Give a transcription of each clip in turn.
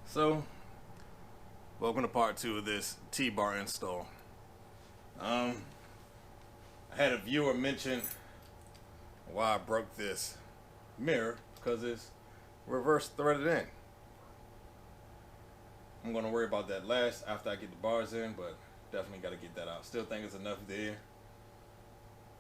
So, welcome to part 2 of this T-bar install. I had a viewer mention why I broke this mirror because it's reverse threaded in. I'm going to worry about that last after I get the bars in, but definitely got to get that out. Still think it's enough there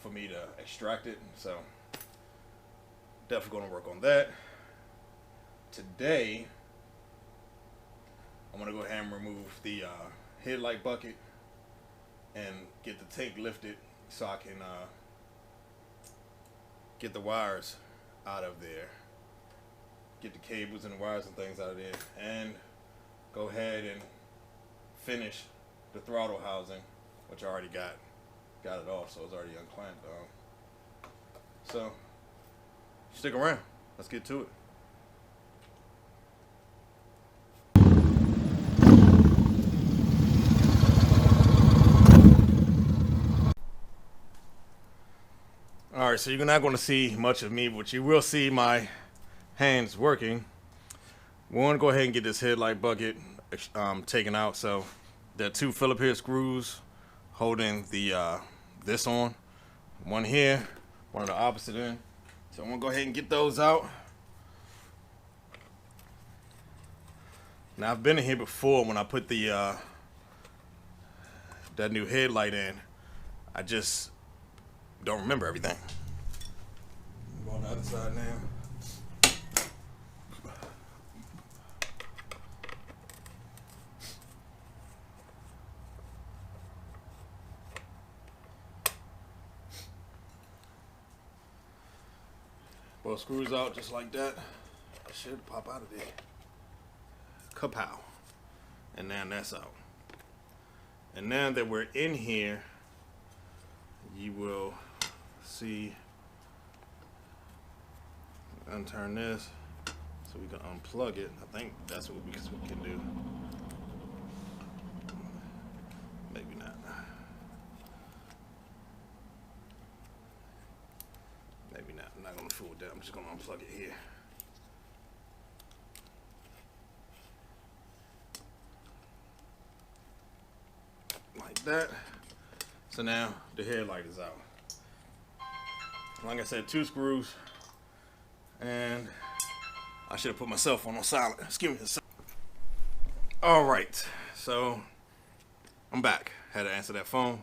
for me to extract it, so definitely going to work on that. Today, I'm going to go ahead and remove the headlight bucket and get the tank lifted so I can get the wires out of there, get the cables and the wires and things out of there, and go ahead and finish the throttle housing, which I already got it off, so it's already unclamped. So stick around, let's get to it. Alright, so you're not going to see much of me, but you will see my hands working. We want to go ahead and get this headlight bucket taken out. So there are 2 Phillip head screws holding the this on. One here, one on the opposite end. So I'm going to go ahead and get those out. Now I've been in here before when I put the that new headlight in. I just don't remember everything. Go on the other side now. Both screws out just like that. It should pop out of there. Kapow. And now that's out. And now that we're in here, you will see, unturn this so we can unplug it. I think that's what we can do. Maybe not. Maybe not. I'm not going to fool with that. I'm just going to unplug it here. Like that. So now the headlight is out. Like I said, 2 screws, and I should have put my cell phone on silent. Excuse me. All right, so I'm back. Had to answer that phone.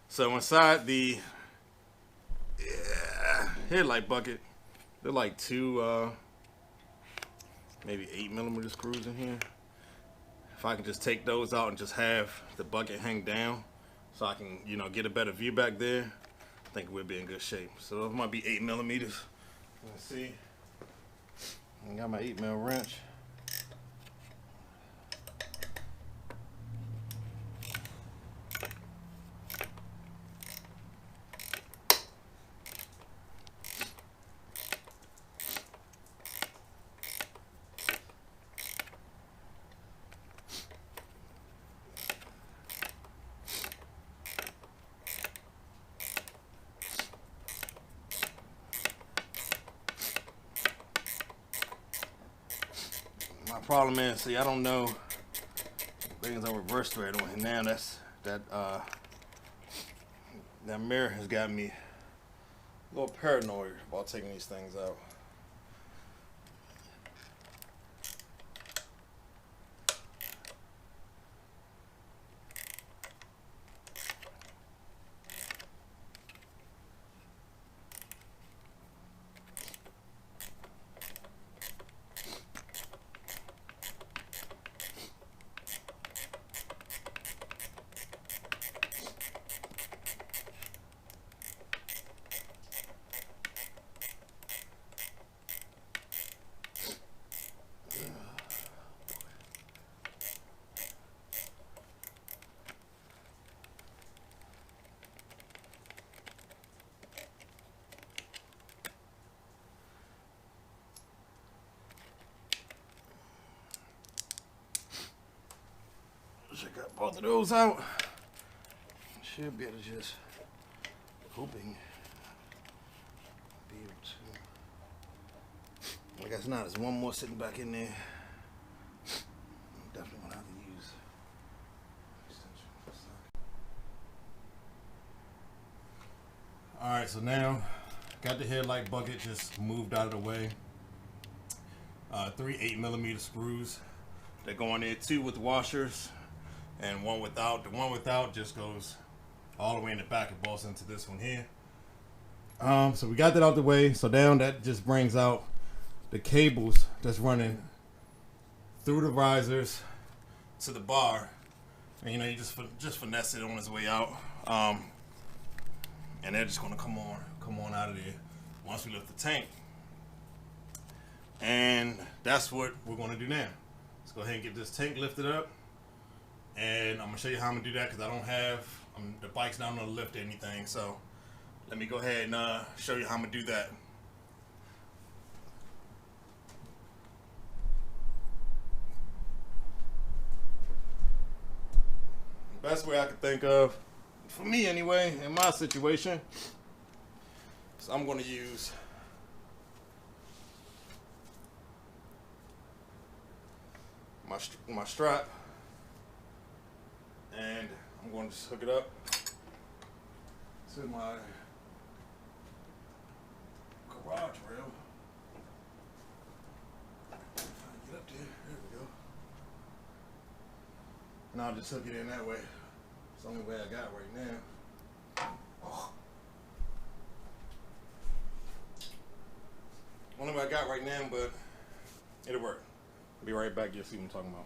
So inside the headlight bucket, they're like 2 maybe 8mm screws in here. If I can just take those out and just have the bucket hang down so I can, get a better view back there, I think we'll be in good shape. So those might be 8mm. Let's see. I got my 8mm wrench. My problem is, see, I don't know things on reverse thread on, and now that mirror has got me a little paranoid about taking these things out. Check out both of those out. Should be able to just hoping be able I guess not. There's one more sitting back in there. I'm definitely gonna have to use extension. Alright, so now got the headlight bucket just moved out of the way. 3 8mm screws. They're going there, 2 with washers and 1 without. The one without just goes all the way in the back and bolts into this one here. So we got that out the way. So down that just brings out the cables that's running through the risers to the bar, and you know, you just finesse it on its way out, and they're just gonna come on out of there once we lift the tank. And that's what we're gonna do now. Let's go ahead and get this tank lifted up, and I'm gonna show you how I'm gonna do that because I don't have the bike's not gonna lift anything. So let me go ahead and show you how I'm gonna do that. The best way I can think of, for me anyway, in my situation, is I'm gonna use my strap, and I'm going to just hook it up to my garage rail. Get up there. There we go. And I'll just hook it in that way. It's the only way I got right now. Oh. Only way I got right now, but it'll work. I'll be right back. You'll see what I'm talking about.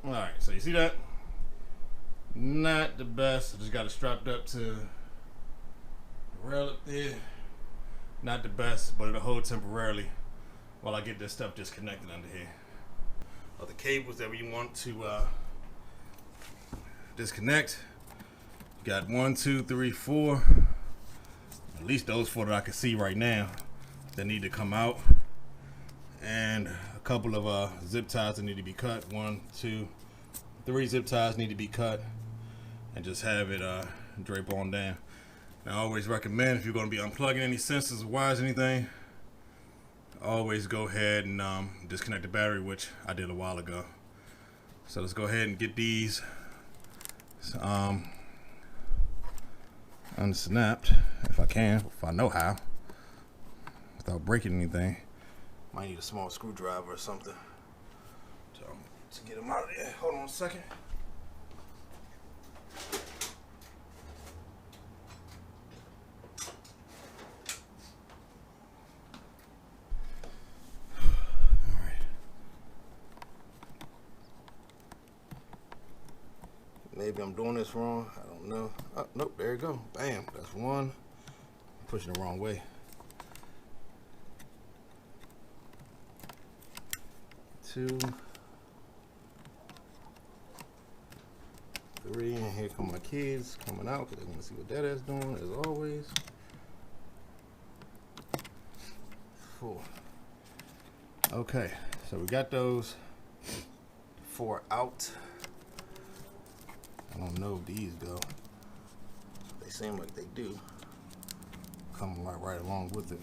Alright, so you see that? Not the best. I just got it strapped up to the rail up there. Not the best, but it'll hold temporarily while I get this stuff disconnected under here. Of the cables that we want to disconnect, you got 1, 2, 3, 4. At least those 4 that I can see right now that need to come out, and a couple of zip ties that need to be cut. 1, 2, 3 zip ties need to be cut, and just have it drape on down. Now, I always recommend, if you're going to be unplugging any sensors or wires or anything, always go ahead and disconnect the battery, which I did a while ago. So let's go ahead and get these unsnapped, if I can, if I know how, without breaking anything. Might need a small screwdriver or something to get them out of there. Hold on a second. Maybe I'm doing this wrong. I don't know. Oh, nope, there you go. Bam. That's 1. I'm pushing the wrong way. 2, 3, and here come my kids coming out because they want to see what Dad is doing, as always. 4. Okay, so we got those 4 out. I don't know if these go. They seem like they do. Come right along with it.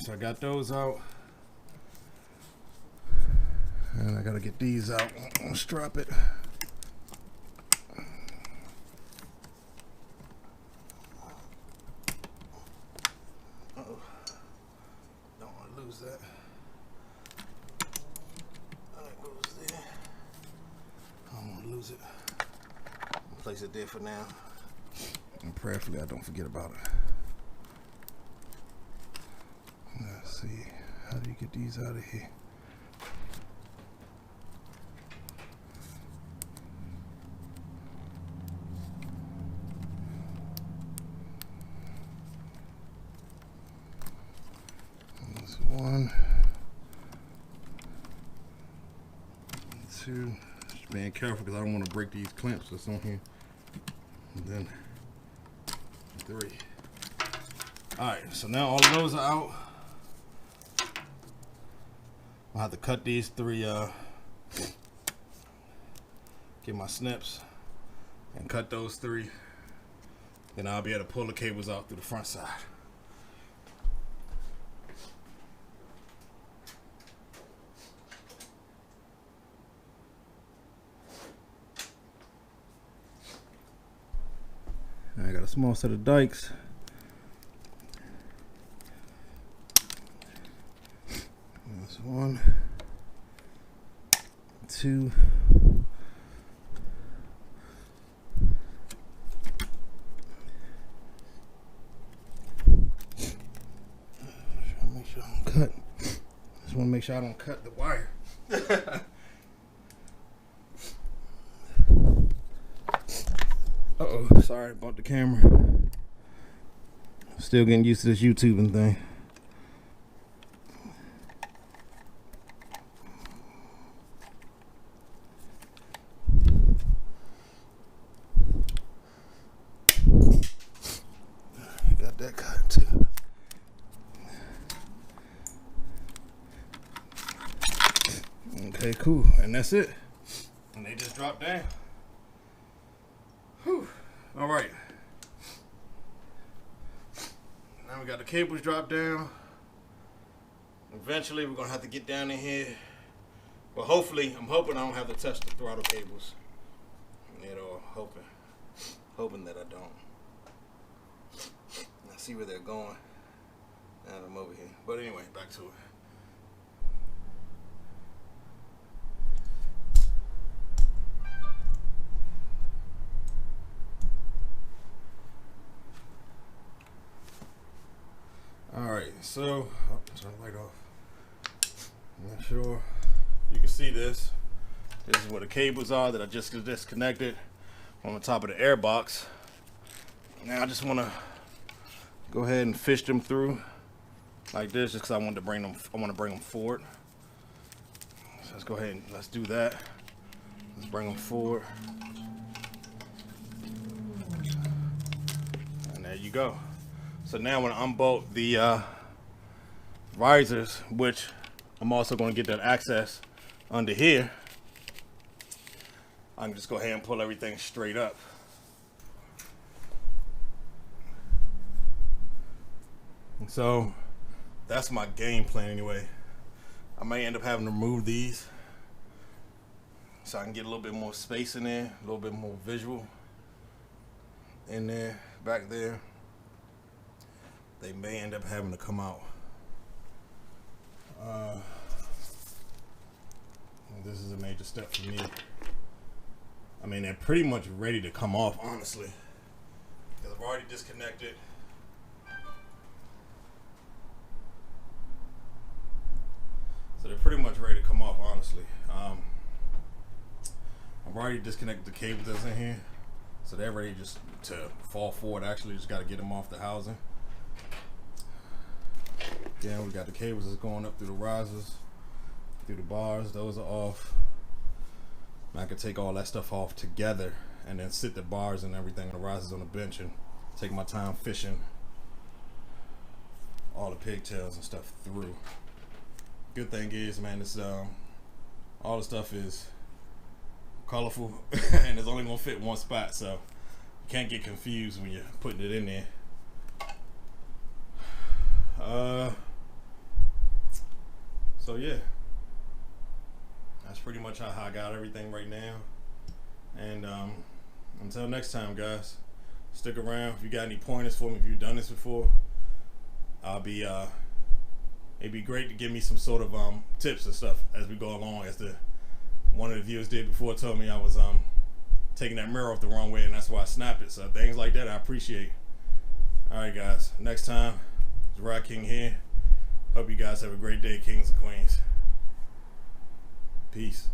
So I got those out. And I gotta get these out. Let's drop it. Uh-oh. Don't want to lose that. That goes there. I don't want to lose it. I'll place it there for now. And prayerfully I don't forget about it. Let's see. How do you get these out of here? One, two, just being careful because I don't want to break these clamps that's on here. And then 3. Alright, so now all of those are out. I'll have to cut these 3, get my snips and cut those 3. Then I'll be able to pull the cables out through the front side. I got a small set of dikes. That's 1, 2. Make sure I don't cut. Just want to make sure I don't cut the wire. Uh-oh, sorry about the camera. Still getting used to this YouTubing thing. Got that cut too. Okay, cool. And that's it. And they just dropped down. Whew. All right. Now we got the cables dropped down. Eventually we're gonna have to get down in here. Well, hopefully, I'm hoping I don't have to touch the throttle cables. You know, hoping that I don't. I see where they're going. Now I'm over here. But anyway, back to it. Alright, so turn the light off. I'm not sure you can see this. This is where the cables are that I just disconnected on the top of the air box. Now I just want to go ahead and fish them through like this, just because I want to bring them forward. So let's go ahead and let's do that. Let's bring them forward. And there you go. So now when I unbolt the risers, which I'm also going to get that access under here, I can just go ahead and pull everything straight up. And so that's my game plan anyway. I may end up having to remove these so I can get a little bit more space in there, a little bit more visual in there, back there. They may end up having to come out. This is a major step for me. I mean, they're pretty much ready to come off, honestly. Because I've already disconnected. So they're pretty much ready to come off, honestly. I've already disconnected the cable that's in here. So they're ready just to fall forward. Actually, just got to get them off the housing. Again, we got the cables that's going up through the risers, through the bars. Those are off. I can take all that stuff off together and then sit the bars and everything, the risers on the bench, and take my time fishing all the pigtails and stuff through. Good thing is, man, it's all the stuff is colorful and it's only gonna fit one spot, so you can't get confused when you're putting it in there. So yeah, that's pretty much how I got everything right now. And until next time, guys, stick around. If you got any pointers for me, if you've done this before, I'll be it'd be great to give me some sort of tips and stuff as we go along. As one of the viewers did before, told me I was taking that mirror off the wrong way, and that's why I snapped it. So things like that I appreciate. Alright guys, next time, it's Ryde King here. Hope you guys have a great day, kings and queens. Peace.